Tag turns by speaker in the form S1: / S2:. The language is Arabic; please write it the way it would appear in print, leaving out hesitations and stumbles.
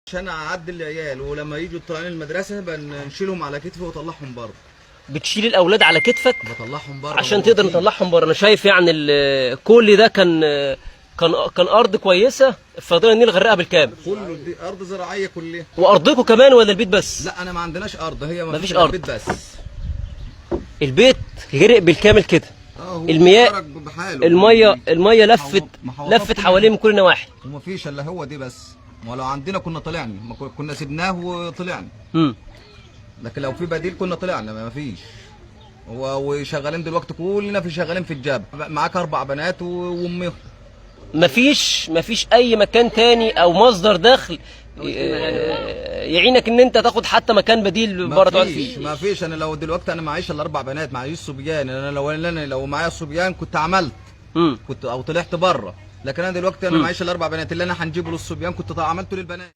S1: عشان اعدي العيال، ولما يجوا طالعين المدرسه بنشيلهم على كتفي واطلعهم بره.
S2: بتشيل الاولاد على كتفك
S1: بطلعهم بره
S2: عشان تقدر نطلعهم بره. انا شايف يعني كل ده كان ارض كويسه، فضلنا النيل غرقها بالكامل.
S1: كله دي ارض زراعيه كلها.
S2: وارضكم كمان ولا البيت بس؟
S1: لا انا ما عندناش ارض، هي ما
S2: فيش ارض،
S1: البيت بس.
S2: البيت غرق بالكامل كده. المياه بحاله. الميه لفت حواليه من كل النواحي،
S1: ومفيش الا هو دي بس. ما لو عندنا كنا طلعنا، ما كنا سيبناه وطلعنا. لكن لو في بديل كنا طلعنا، ما فيش. وشغالين دلوقتي كلنا شغالين في الجبل. معاك 4 بنات وامهم.
S2: مفيش اي مكان تاني او مصدر دخل يعينك ان انت تاخد حتى مكان بديل بره تقعد فيه؟
S1: مفيش. انا لو دلوقتي انا معيش الا 4 بنات، معيش صبيان. انا لو معايا صبيان كنت عملت، كنت او طلعت بره. لكن انا دلوقتي انا معيش الا 4 بنات، اللي انا هنجيبه للصبيان كنت عملته للبنات.